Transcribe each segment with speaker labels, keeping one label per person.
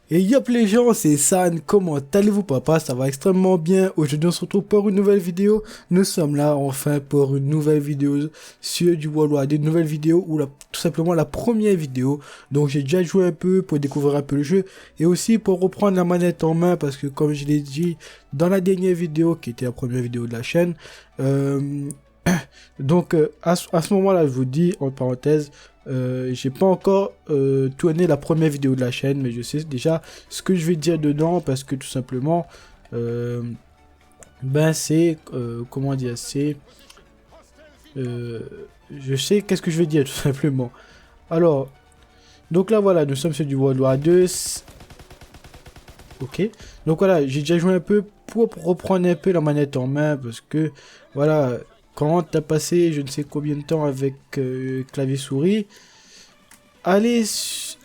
Speaker 1: Et yop les gens, c'est San, comment allez-vous papa? Ça va extrêmement bien. Aujourd'hui on se retrouve pour une nouvelle vidéo. Nous sommes là enfin pour une nouvelle vidéo sur du World War 2, une nouvelle vidéo ou tout simplement la première vidéo. Donc j'ai déjà joué un peu pour découvrir un peu le jeu et aussi pour reprendre la manette en main parce que comme je l'ai dit dans la dernière vidéo qui était la première vidéo de la chaîne, donc à ce moment-là, je vous dis en parenthèse, j'ai pas encore tourné la première vidéo de la chaîne, mais je sais déjà ce que je vais dire dedans parce que tout simplement, ben c'est comment dire, c'est je sais qu'est-ce que je vais dire tout simplement. Alors, donc là voilà, nous sommes sur du World War 2. Ok, donc voilà, j'ai déjà joué un peu pour reprendre un peu la manette en main parce que voilà, quand t'as passé je ne sais combien de temps avec clavier souris, aller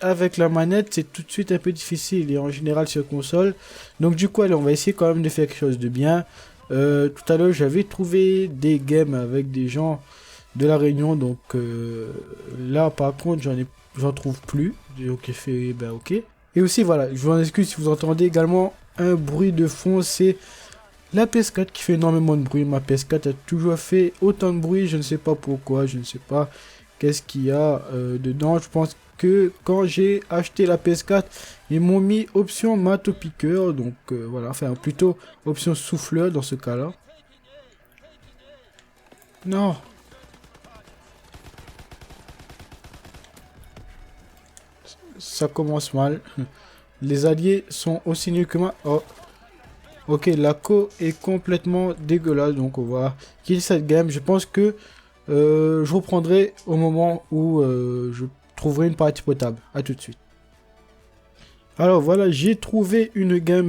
Speaker 1: avec la manette c'est tout de suite un peu difficile et en général sur console. Donc du coup allez, on va essayer quand même de faire quelque chose de bien. Tout à l'heure j'avais trouvé des games avec des gens de la Réunion, donc là par contre j'en trouve plus. Donc j'ai fait ben ok. Et aussi voilà, je vous en excuse si vous entendez également un bruit de fond, c'est la PS4 qui fait énormément de bruit. Ma PS4 a toujours fait autant de bruit, je ne sais pas pourquoi, je ne sais pas qu'est-ce qu'il y a dedans. Je pense que quand j'ai acheté la PS4, ils m'ont mis option mat au piqueur, donc voilà, enfin plutôt option souffleur dans ce cas-là. Non, ça commence mal. Les alliés sont aussi nuls que moi. Oh, ok, la co est complètement dégueulasse, donc on va kill cette game. Je pense que je reprendrai au moment où je trouverai une partie potable. A tout de suite. Alors voilà, j'ai trouvé une game,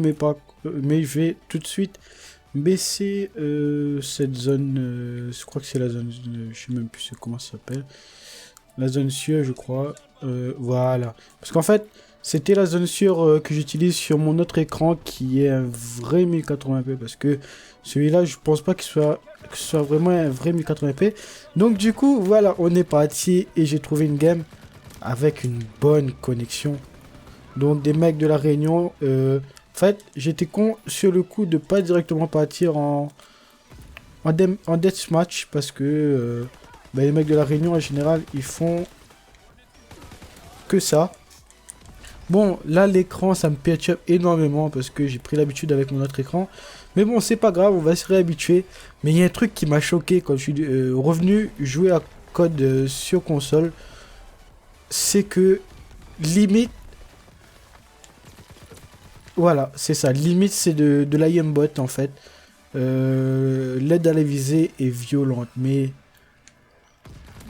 Speaker 1: mais je vais tout de suite baisser cette zone. Je crois que c'est la zone. Je sais même plus comment ça s'appelle. La zone sûre, je crois. Voilà. Parce qu'en fait, c'était la zone sûre que j'utilise sur mon autre écran qui est un vrai 1080p. Parce que celui-là, je pense pas que ce soit vraiment un vrai 1080p. Donc du coup, voilà, on est parti et j'ai trouvé une game avec une bonne connexion. Donc des mecs de la Réunion. En fait, j'étais con sur le coup de pas directement partir en deathmatch parce que les mecs de la Réunion en général, ils font que ça. Bon, là l'écran ça me perturbe énormément parce que j'ai pris l'habitude avec mon autre écran. Mais bon, c'est pas grave, on va se réhabituer. Mais il y a un truc qui m'a choqué quand je suis revenu jouer à code sur console. C'est que limite, voilà, c'est ça. Limite c'est de l'aimbot en fait. L'aide à la visée est violente, mais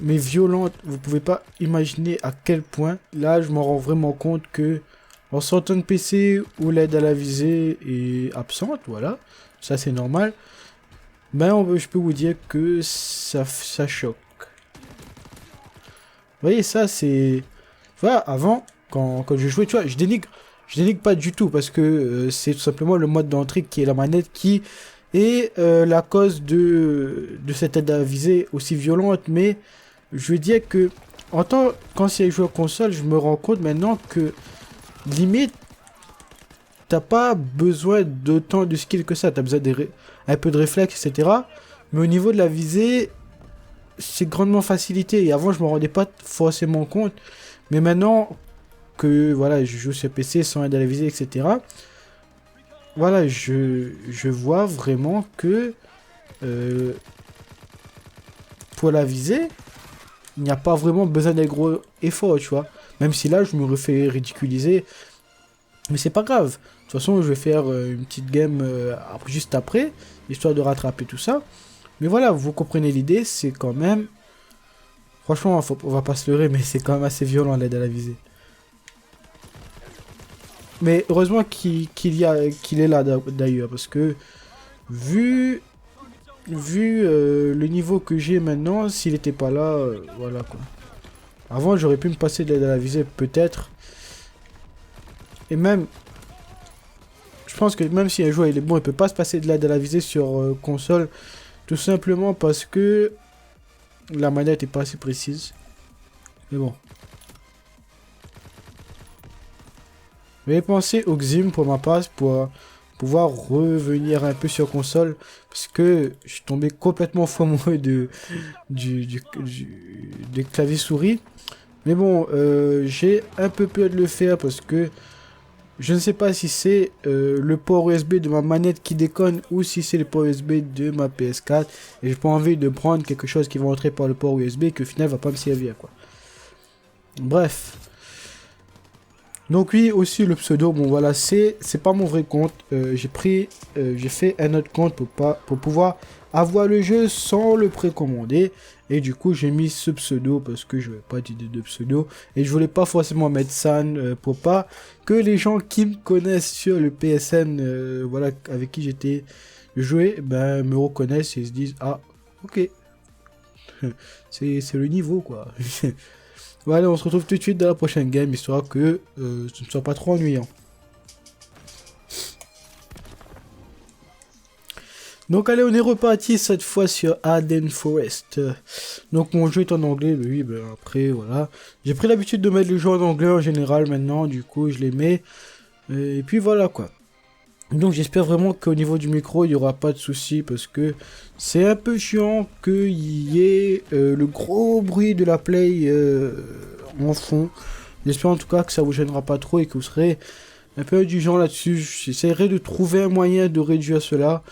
Speaker 1: violente, vous pouvez pas imaginer à quel point. Là, je m'en rends vraiment compte que en sortant de PC où l'aide à la visée est absente, voilà, ça c'est normal. Je peux vous dire que ça choque. Vous voyez, ça c'est, voilà, avant quand je jouais, tu vois, je dénigre pas du tout parce que c'est tout simplement le mode d'entrée qui est la manette qui est la cause de cette aide à la visée aussi violente, mais je veux dire que quand c'est joueur console, je me rends compte maintenant que limite t'as pas besoin d'autant de skill que ça. T'as besoin un peu de réflexe, etc. Mais au niveau de la visée, c'est grandement facilité. Et avant, je me rendais pas forcément compte. Mais maintenant que voilà, je joue sur PC sans aide à la visée, etc. Voilà, je vois vraiment que euh, pour la visée, il n'y a pas vraiment besoin d'un gros effort, tu vois. Même si là, je me refais ridiculiser. Mais c'est pas grave. De toute façon, je vais faire une petite game juste après, histoire de rattraper tout ça. Mais voilà, vous comprenez l'idée, c'est quand même... Franchement, on va pas se leurrer, mais c'est quand même assez violent l'aide à la visée. Mais heureusement qu'il est là d'ailleurs, parce que vu le niveau que j'ai maintenant, s'il était pas là, voilà quoi. Avant, j'aurais pu me passer de l'aide à la visée, peut-être. Et même, je pense que même si un joueur il est bon, il peut pas se passer de l'aide à la visée sur console. Tout simplement parce que la manette est pas assez précise. Mais bon. J'avais pensé au Xim pour ma passe pour pouvoir revenir un peu sur console parce que je suis tombé complètement fou amoureux des claviers souris. Mais bon, j'ai un peu peur de le faire parce que je ne sais pas si c'est le port USB de ma manette qui déconne ou si c'est le port USB de ma PS4 et j'ai pas envie de prendre quelque chose qui va entrer par le port USB et qui au final va pas me servir quoi. Bref. Donc oui, aussi le pseudo, bon voilà, c'est pas mon vrai compte. J'ai fait un autre compte pour pouvoir avoir le jeu sans le précommander. Et du coup, j'ai mis ce pseudo parce que je n'avais pas d'idée de pseudo. Et je voulais pas forcément mettre San pour pas que les gens qui me connaissent sur le PSN, voilà, avec qui j'étais joué, ben me reconnaissent et se disent, ah, ok, c'est le niveau quoi. Voilà, on se retrouve tout de suite dans la prochaine game, histoire que ce ne soit pas trop ennuyant. Donc allez, on est reparti cette fois sur Arden Forest. Donc mon jeu est en anglais, mais oui, ben après, voilà. J'ai pris l'habitude de mettre les jeux en anglais en général maintenant, du coup je les mets. Et puis voilà quoi. Donc j'espère vraiment qu'au niveau du micro, il n'y aura pas de soucis parce que c'est un peu chiant qu'il y ait le gros bruit de la play en fond. J'espère en tout cas que ça vous gênera pas trop et que vous serez un peu indulgent là-dessus. J'essaierai de trouver un moyen de réduire cela.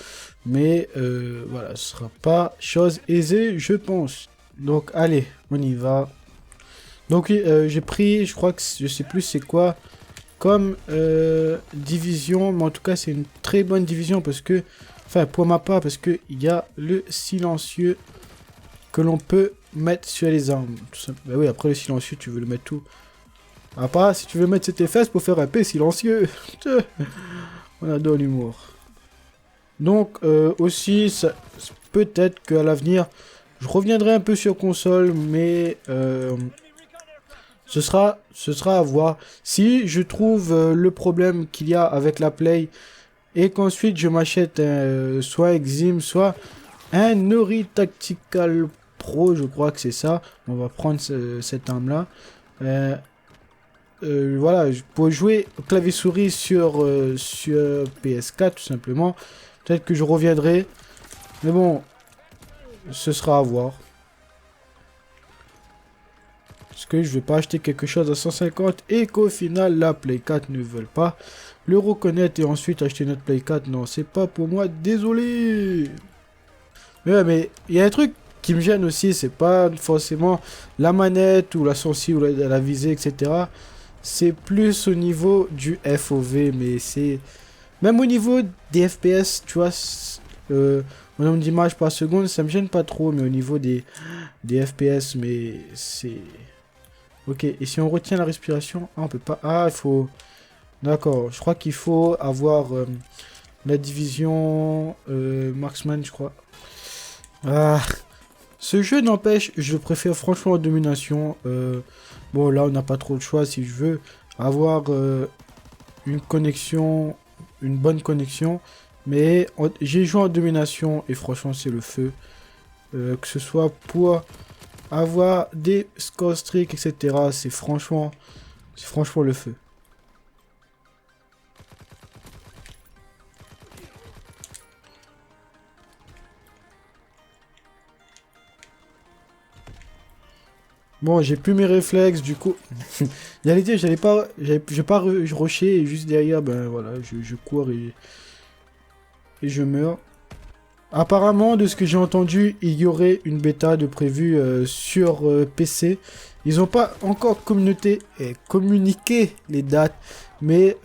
Speaker 1: Mais voilà, ce sera pas chose aisée, je pense. Donc allez, on y va. Donc oui, j'ai pris, je crois que je sais plus c'est quoi comme division, mais en tout cas c'est une très bonne division parce que, enfin pour ma part, parce que il y a le silencieux que l'on peut mettre sur les armes. Bah oui, après le silencieux tu veux le mettre tout. À part si tu veux mettre tes fesses pour faire un peu silencieux. On adore l'humour. Donc aussi, peut-être qu'à l'avenir, je reviendrai un peu sur console, mais ce sera à voir. Si je trouve le problème qu'il y a avec la Play et qu'ensuite je m'achète soit Exim, soit un Nori Tactical Pro, je crois que c'est ça. On va prendre cette arme-là. Voilà, pour jouer au clavier souris sur PS4 tout simplement. Peut-être que je reviendrai. Mais bon, ce sera à voir. Parce que je vais pas acheter quelque chose à 150 et qu'au final la Play 4 ne veut pas le reconnaître et ensuite acheter notre Play 4. Non, c'est pas pour moi, désolé. Mais ouais, mais il y a un truc qui me gêne aussi, c'est pas forcément la manette ou la sensi ou la visée, etc. C'est plus au niveau du FOV, mais c'est... Même au niveau des FPS, tu vois, mon nombre d'images par seconde, ça me gêne pas trop, mais au niveau des FPS, mais c'est... Ok, et si on retient la respiration, ah, on peut pas... Ah, il faut... D'accord, je crois qu'il faut avoir la division Marksman, je crois. Ah, ce jeu n'empêche, je préfère franchement en domination. Bon, là, on n'a pas trop le choix si je veux avoir une connexion, une bonne connexion. Mais j'ai joué en domination et franchement, c'est le feu. Que ce soit pour avoir des score streaks, etc. C'est franchement le feu. Bon, j'ai plus mes réflexes, du coup. J'allais dire, je vais pas rusher et juste derrière, ben voilà, je cours et je meurs. Apparemment, de ce que j'ai entendu, il y aurait une bêta de prévue sur PC. Ils n'ont pas encore communiqué les dates, mais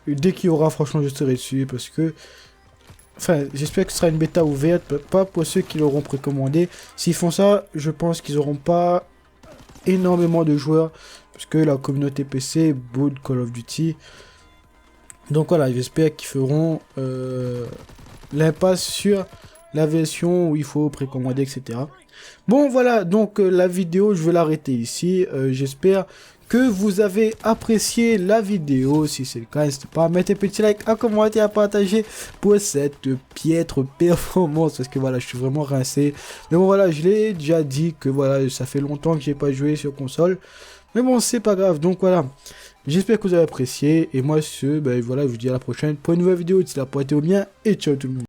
Speaker 1: dès qu'il y aura, franchement, je serai dessus parce que... Enfin, j'espère que ce sera une bêta ouverte, pas pour ceux qui l'auront précommandé. S'ils font ça, je pense qu'ils n'auront pas énormément de joueurs parce que la communauté PC boot Call of Duty. Donc voilà, j'espère qu'ils feront l'impasse sur la version où il faut précommander, etc. Bon voilà, donc la vidéo, je vais l'arrêter ici. J'espère que vous avez apprécié la vidéo. Si c'est le cas, n'hésitez pas à mettre un petit like, un commentaire, à partager pour cette piètre performance. Parce que voilà, je suis vraiment rincé. Mais bon voilà, je l'ai déjà dit que voilà, ça fait longtemps que j'ai pas joué sur console. Mais bon, c'est pas grave. Donc voilà, J'espère que vous avez apprécié. Et moi, ben voilà, je vous dis à la prochaine pour une nouvelle vidéo. D'ici là, portez-vous bien et ciao tout le monde.